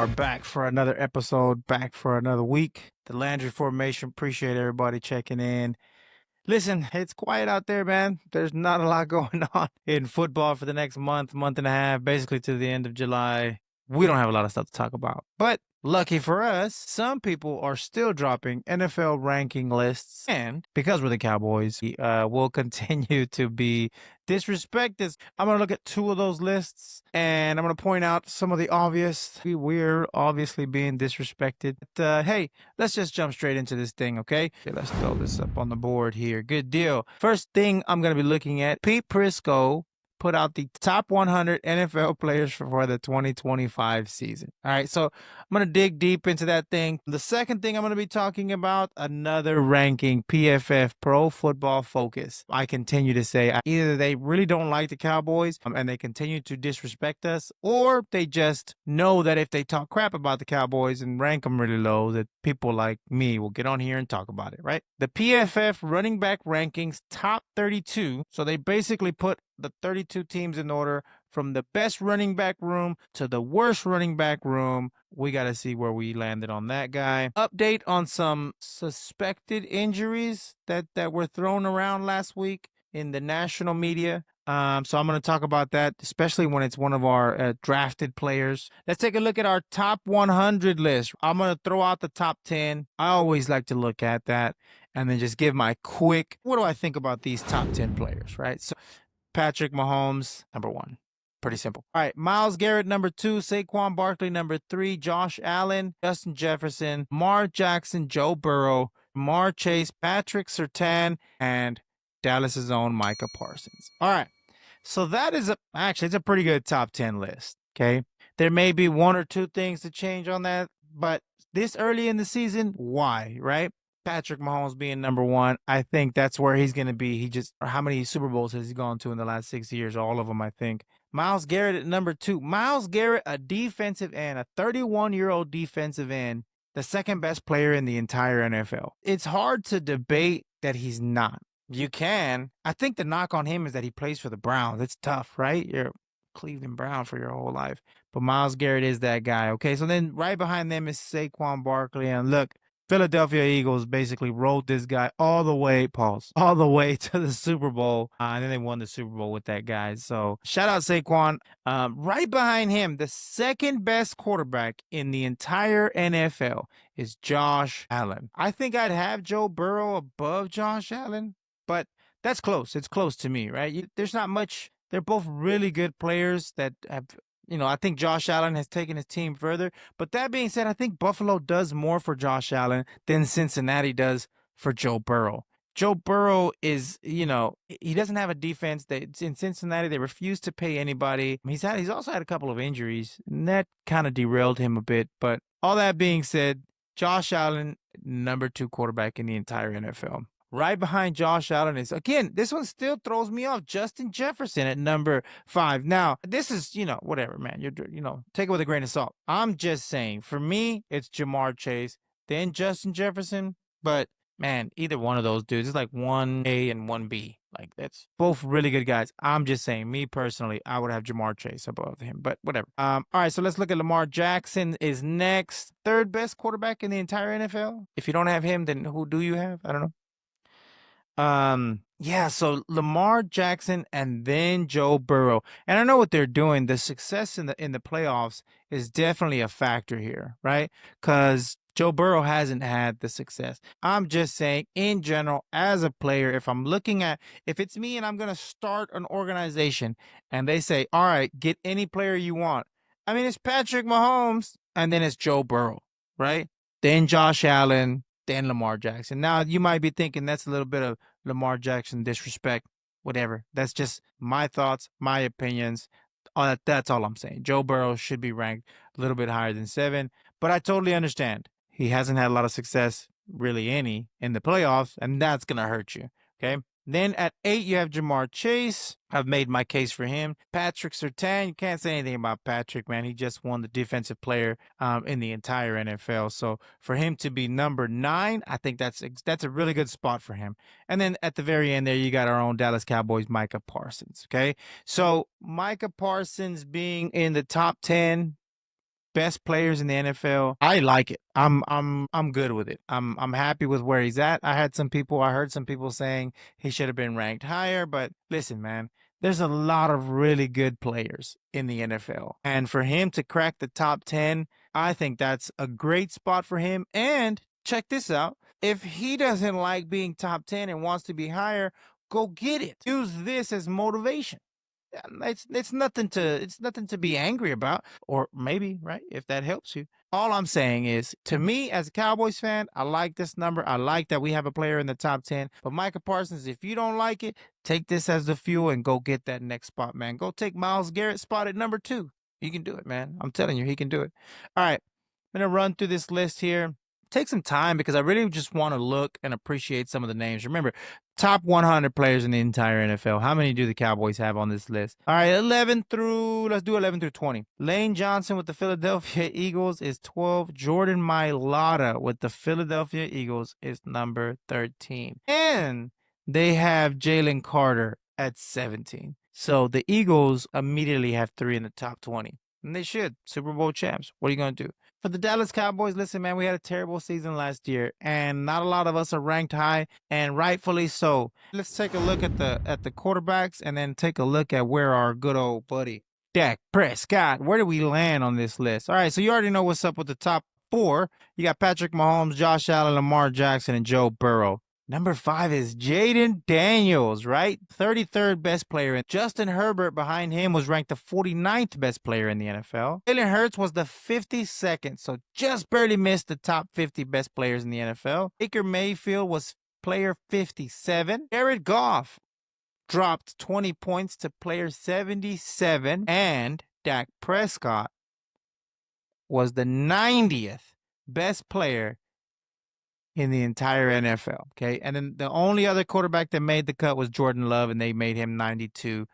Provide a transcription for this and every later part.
are back for another episode, back for another week. The Landry Formation. Appreciate everybody checking in. Listen, it's quiet out there, man. There's not a lot going on in football for the next month, month and a half, basically to the end of July. We don't have a lot of stuff to talk about. But lucky for us, some people are still dropping NFL ranking lists. And because we're the Cowboys, we'll continue to be disrespected. I'm going to look at two of those lists and I'm going to point out some of the obvious. We're obviously being disrespected. But, hey, let's just jump straight into this thing, okay? Let's throw this up on the board here. Good deal. First thing I'm going to be looking at, Pete Prisco put out the top 100 NFL players for the 2025 season. All right, so I'm going to dig deep into that thing. The second thing I'm going to be talking about, another ranking, PFF, Pro Football Focus. I continue to say either they really don't like the Cowboys and they continue to disrespect us, or they just know that if they talk crap about the Cowboys and rank them really low, that people like me will get on here and talk about it, right? The PFF running back rankings top 32. So they basically put the 32 teams in order from the best running back room to the worst running back room. We got to see where we landed on that guy. Update on some suspected injuries that were thrown around last week in the national media. So I'm going to talk about that, especially when it's one of our drafted players. Let's take a look at our top 100 list. I'm going to throw out the top 10. I always like to look at that and then just give my quick, what do I think about these top 10 players, right? So Patrick Mahomes, number 1. Pretty simple. All right, Myles Garrett, number 2. Saquon Barkley, number 3. Josh Allen, Justin Jefferson, Lamar Jackson, Joe Burrow, Jamar Chase, Patrick Surtain, and Dallas's own Micah Parsons. All right, so that is it's a pretty good top 10 list, okay? There may be one or two things to change on that, but this early in the season, why, right? Patrick Mahomes being number 1, I think that's where he's going to be. How many Super Bowls has he gone to in the last 6 years? All of them, I think. Myles Garrett at number 2. Myles Garrett, a defensive end, a 31-year-old defensive end, the second best player in the entire NFL. It's hard to debate that he's not. You can. I think the knock on him is that he plays for the Browns. It's tough, right? You're a Cleveland Brown for your whole life. But Myles Garrett is that guy, okay? So then right behind them is Saquon Barkley. And look, Philadelphia Eagles basically rode this guy all the way to the Super Bowl. And then they won the Super Bowl with that guy. So shout out Saquon. Right behind him, the second best quarterback in the entire NFL is Josh Allen. I think I'd have Joe Burrow above Josh Allen, but that's close. It's close to me, right? There's not much. They're both really good players that have, I think Josh Allen has taken his team further. But that being said, I think Buffalo does more for Josh Allen than Cincinnati does for Joe Burrow. Joe Burrow is, he doesn't have a defense. In Cincinnati, they refuse to pay anybody. He's also had a couple of injuries, and that kind of derailed him a bit. But all that being said, Josh Allen, number 2 quarterback in the entire NFL. Right behind Josh Allen is, again, this one still throws me off, Justin Jefferson at number 5. Now, this is, whatever, man. Take it with a grain of salt. I'm just saying, for me, it's Jamar Chase, then Justin Jefferson. But, man, either one of those dudes is like 1A and 1B. Like, that's both really good guys. I'm just saying, me personally, I would have Jamar Chase above him, but whatever. All right, so let's look at Lamar Jackson is next. 3rd best quarterback in the entire NFL. If you don't have him, then who do you have? I don't know. So Lamar Jackson and then Joe Burrow. And I know what they're doing. The success in the playoffs is definitely a factor here, right? Because Joe Burrow hasn't had the success. I'm just saying, in general, as a player, if it's me and I'm going to start an organization and they say, all right, get any player you want. I mean, it's Patrick Mahomes and then it's Joe Burrow, right? Then Josh Allen, then Lamar Jackson. Now, you might be thinking that's a little bit of Lamar Jackson disrespect, whatever. That's just my thoughts, my opinions. That's all I'm saying. Joe Burrow should be ranked a little bit higher than 7, but I totally understand. He hasn't had a lot of success, really any, in the playoffs, and that's going to hurt you, okay? Then at 8, you have Jamar Chase. I've made my case for him. Patrick Surtain, you can't say anything about Patrick, man. He just won the defensive player in the entire NFL. So for him to be number 9, I think that's a really good spot for him. And then at the very end there, you got our own Dallas Cowboys, Micah Parsons, okay? So Micah Parsons being in the top 10, best players in the NFL, I like it. I'm good with it. I'm happy with where he's at. I heard some people saying he should have been ranked higher, but listen, man, there's a lot of really good players in the NFL. And for him to crack the top 10, I think that's a great spot for him. And check this out. If he doesn't like being top 10 and wants to be higher, go get it. Use this as motivation. It's nothing to be angry about, or maybe, right, if that helps you. All I'm saying is, to me as a Cowboys fan, I like this number. I like that we have a player in the top 10. But Micah Parsons, if you don't like it, take this as the fuel and go get that next spot, man. Go take Myles Garrett's spot at number 2. He can do it, man. I'm telling you, he can do it. All right, I'm gonna run through this list here. Take some time because I really just want to look and appreciate some of the names. Remember, top 100 players in the entire NFL. How many do the Cowboys have on this list? All right, let's do 11 through 20. Lane Johnson with the Philadelphia Eagles is 12. Jordan Mailata with the Philadelphia Eagles is number 13. And they have Jalen Carter at 17. So the Eagles immediately have 3 in the top 20. And they should. Super Bowl champs. What are you going to do? For the Dallas Cowboys, listen, man, we had a terrible season last year, and not a lot of us are ranked high, and rightfully so. Let's take a look at the quarterbacks, and then take a look at where our good old buddy Dak Prescott. Where do we land on this list? All right, so you already know what's up with the top 4. You got Patrick Mahomes, Josh Allen, Lamar Jackson, and Joe Burrow. Number 5 is Jaden Daniels, right? 33rd best player. And Justin Herbert behind him was ranked the 49th best player in the NFL. Jalen Hurts was the 52nd, so just barely missed the top 50 best players in the NFL. Baker Mayfield was player 57. Jared Goff dropped 20 points to player 77. And Dak Prescott was the 90th best player in the entire NFL. Okay. And then the only other quarterback that made the cut was Jordan Love, and they made him 92,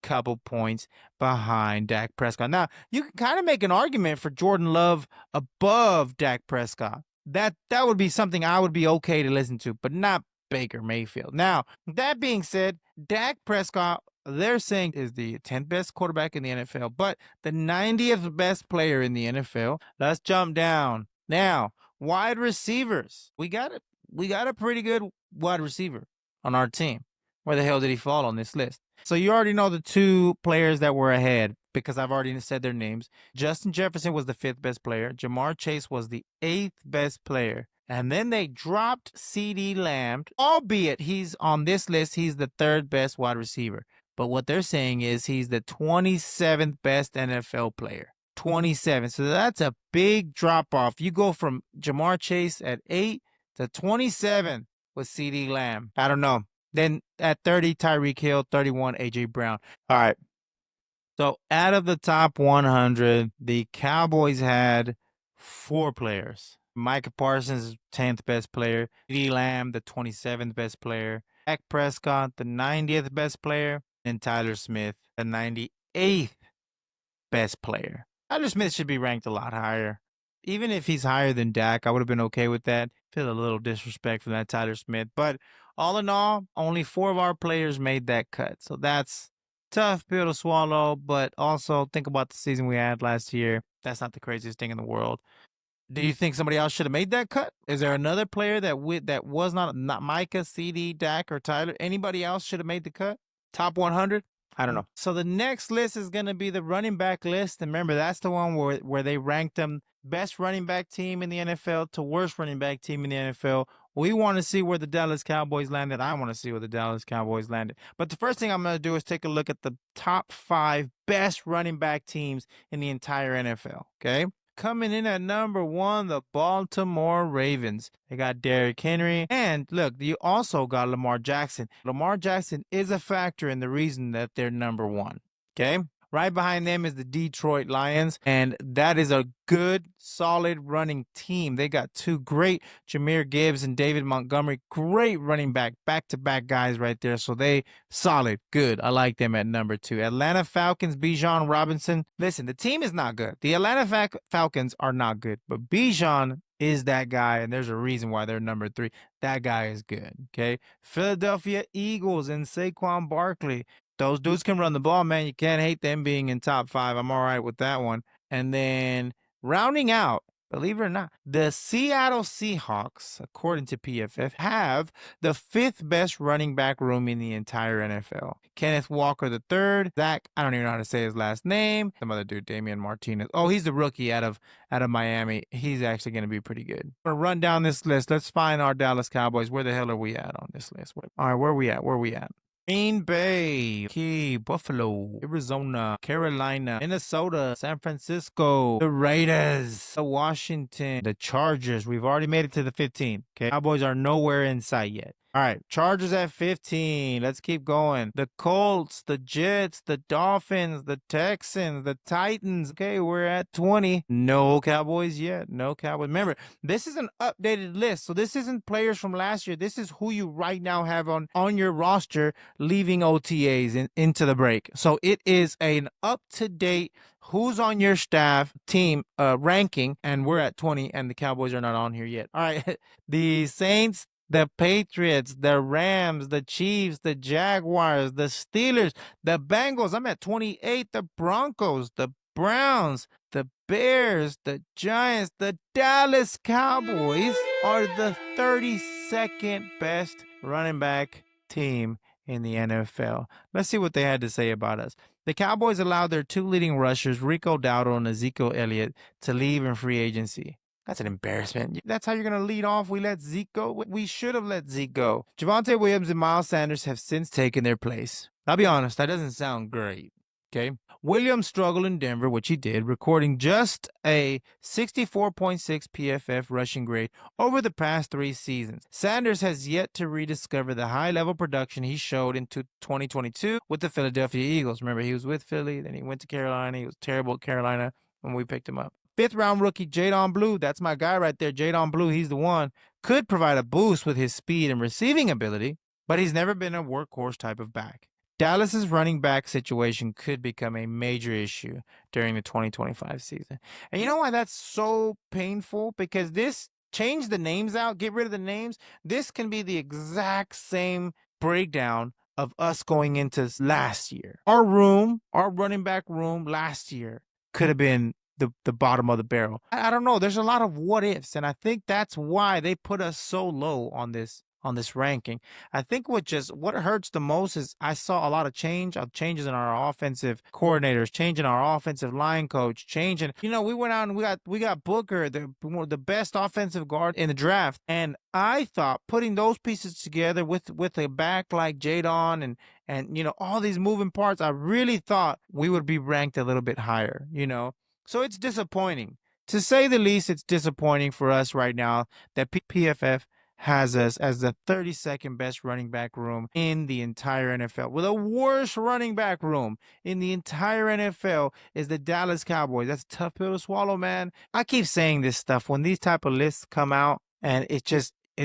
couple points behind Dak Prescott. Now, you can kind of make an argument for Jordan Love above Dak Prescott. That would be something I would be okay to listen to, but not Baker Mayfield. Now, that being said, Dak Prescott, they're saying, is the 10th best quarterback in the NFL, but the 90th best player in the NFL. Let's jump down. Now, wide receivers. We got a pretty good wide receiver on our team. Where the hell did he fall on this list? So you already know the 2 players that were ahead because I've already said their names. Justin Jefferson was the 5th best player. Jamar Chase was the 8th best player. And then they dropped CeeDee Lamb, albeit he's on this list, he's the 3rd best wide receiver. But what they're saying is he's the 27th best NFL player. 27. So that's a big drop off. You go from Jamar Chase at 8 to 27 with CeeDee Lamb. I don't know. Then at 30, Tyreek Hill, 31, AJ Brown. All right. So out of the top 100, the Cowboys had 4 players. Micah Parsons, 10th best player. CeeDee Lamb, the 27th best player. Dak Prescott, the 90th best player. And Tyler Smith, the 98th best player. Tyler Smith should be ranked a lot higher. Even if he's higher than Dak, I would have been okay with that. Feel a little disrespect for that Tyler Smith. But all in all, only 4 of our players made that cut. So that's tough pill to swallow. But also think about the season we had last year. That's not the craziest thing in the world. Do you think somebody else should have made that cut? Is there another player that was not Micah, CD, Dak, or Tyler? Anybody else should have made the cut? Top 100? I don't know. So the next list is going to be the running back list. And remember, that's the one where they ranked them best running back team in the NFL to worst running back team in the NFL. We want to see where the Dallas Cowboys landed. I want to see where the Dallas Cowboys landed. But the first thing I'm going to do is take a look at the top 5 best running back teams in the entire NFL. Okay. Coming in at number 1, the Baltimore Ravens. They got Derrick Henry. And look, you also got Lamar Jackson. Lamar Jackson is a factor in the reason that they're number 1. Okay. Right behind them is the Detroit Lions, and that is a good, solid running team. They got 2 great, Jahmyr Gibbs and David Montgomery, great running back-to-back guys right there. So they solid, good. I like them at number 2. Atlanta Falcons, Bijan Robinson. Listen, the team is not good. The Atlanta Falcons are not good, but Bijan is that guy, and there's a reason why they're number 3. That guy is good, okay? Philadelphia Eagles and Saquon Barkley. Those dudes can run the ball, man. You can't hate them being in top 5. I'm all right with that one. And then Rounding out, believe it or not, the Seattle Seahawks, according to PFF, have the fifth best running back room in the entire NFL. Kenneth Walker III, Zach, I don't even know how to say his last name. Some other dude, Damian Martinez. Oh, he's the rookie out of Miami. He's actually going to be pretty good. I'm going to run down this list. Let's find our Dallas Cowboys. Where the hell are we at on this list? All right, where are we at? Green Bay, Key, Buffalo, Arizona, Carolina, Minnesota, San Francisco, the Raiders, the Washington, the Chargers. We've already made it to the 15. Okay, Cowboys are nowhere in sight yet. All right, Chargers at 15. Let's keep going. The Colts, the Jets, the Dolphins, the Texans, the Titans. Okay, we're at 20. No Cowboys yet. No Cowboys. Remember, this is an updated list, so this isn't players from last year. This is who you right now have on your roster leaving OTAs into the break. So it is an up-to-date who's on your staff team ranking, and we're at 20, and the Cowboys are not on here yet. All right, the Saints, the Patriots, the Rams, the Chiefs, the Jaguars, the Steelers, the Bengals. I'm at 28. The Broncos, the Browns, the Bears, the Giants, the Dallas Cowboys are the 32nd best running back team in the NFL. Let's see what they had to say about us. The Cowboys allowed their two leading rushers, Rico Dowdle and Ezekiel Elliott, to leave in free agency. That's an embarrassment. That's how you're going to lead off? We let Zeke go? We should have let Zeke go. Javonte Williams and Miles Sanders have since taken their place. I'll be honest, that doesn't sound great. Okay. Williams struggled in Denver, which he did, recording just a 64.6 PFF rushing grade over the past 3 seasons. Sanders has yet to rediscover the high-level production he showed in 2022 with the Philadelphia Eagles. Remember, he was with Philly, then he went to Carolina. He was terrible at Carolina when we picked him up. 5th-round rookie Jadon Blue, that's my guy right there, Jadon Blue, he's the one, could provide a boost with his speed and receiving ability, but he's never been a workhorse type of back. Dallas's running back situation could become a major issue during the 2025 season. And you know why that's so painful? Because this, change the names out, get rid of the names. This can be the exact same breakdown of us going into last year. Our running back room last year could have been the bottom of the barrel. I don't know. There's a lot of what ifs, and I think that's why they put us so low on this ranking. I think what hurts the most is I saw a lot of changes in our offensive coordinators, changing our offensive line coach, changing. We went out and we got Booker, the best offensive guard in the draft, and I thought putting those pieces together with a back like Jadon and all these moving parts, I really thought we would be ranked a little bit higher. So it's disappointing. To say the least, it's disappointing for us right now that PFF has us as the 32nd best running back room in the entire NFL. Well, the worst running back room in the entire NFL is the Dallas Cowboys. That's a tough pill to swallow, man. I keep saying this stuff when these type of lists come out, and it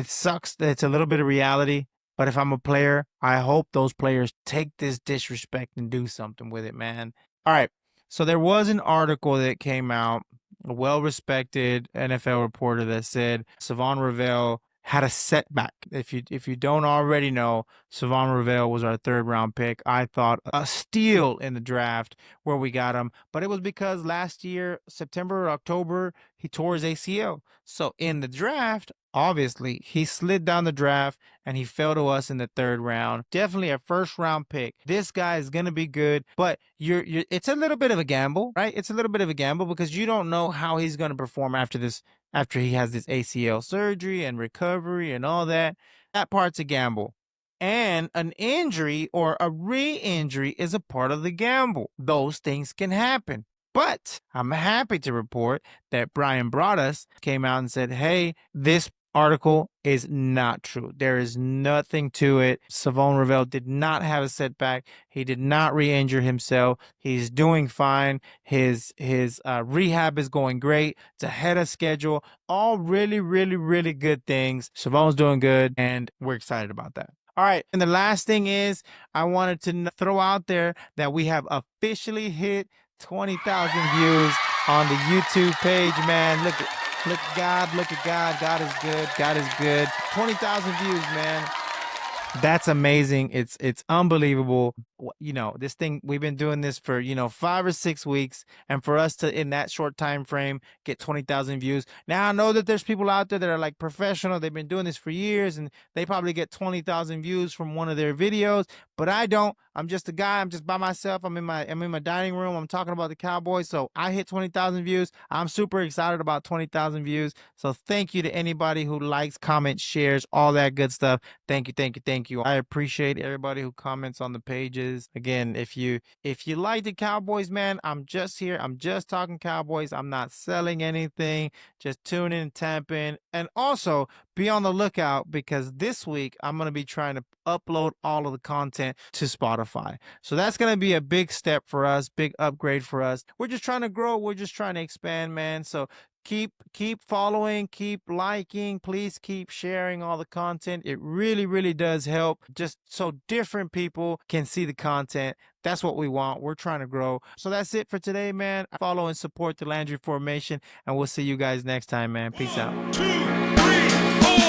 sucks that it's a little bit of reality. But if I'm a player, I hope those players take this disrespect and do something with it, man. All right. So there was an article that came out, a well-respected NFL reporter that said Savon Ravel had a setback. If you don't already know, Savon Ravel was our 3rd-round pick. I thought a steal in the draft where we got him, but it was because last year, September or October, he tore his ACL. So in the draft, obviously, he slid down the draft and he fell to us in the 3rd round. Definitely a 1st-round pick. This guy is gonna be good, but it's a little bit of a gamble, right? It's a little bit of a gamble because you don't know how he's gonna perform after he has this ACL surgery and recovery and all that. That part's a gamble. And an injury or a re-injury is a part of the gamble. Those things can happen. But I'm happy to report that Brian Broaddus came out and said, hey, this article is not true. There is nothing to it. Savon Ravel did not have a setback. He did not re-injure himself. He's doing fine. His rehab is going great. It's ahead of schedule. All really, really, really good things. Savon's doing good, and we're excited about that. All right, and the last thing is I wanted to throw out there that we have officially hit 20,000 views on the YouTube page, man. Look at God. God is good. 20,000 views, man. That's amazing. It's unbelievable. This thing, we've been doing this for, 5 or 6 weeks, and for us to in that short time frame get 20,000 views. Now I know that there's people out there that are like professional. They've been doing this for years, and they probably get 20,000 views from one of their videos. But I don't. I'm just a guy. I'm just by myself. I'm in my dining room. I'm talking about the Cowboys. So I hit 20,000 views. I'm super excited about 20,000 views. So thank you to anybody who likes, comments, shares, all that good stuff. Thank you, thank you, thank you. I appreciate everybody who comments on the pages. Again, if you like the Cowboys, man, I'm just here. I'm just talking Cowboys. I'm not selling anything. Just tune in, tap in, and also be on the lookout because this week I'm gonna be trying to upload all of the content to Spotify. So that's gonna be a big step for us, big upgrade for us. We're just trying to grow. We're just trying to expand, man. So keep following, keep liking, please keep sharing all the content. It really does help just so different people can see the content. That's what we want. We're trying to grow. So that's it for today, man. Follow and support the Landry Formation, and we'll see you guys next time, man. Peace out. 1, 2, 3, 4.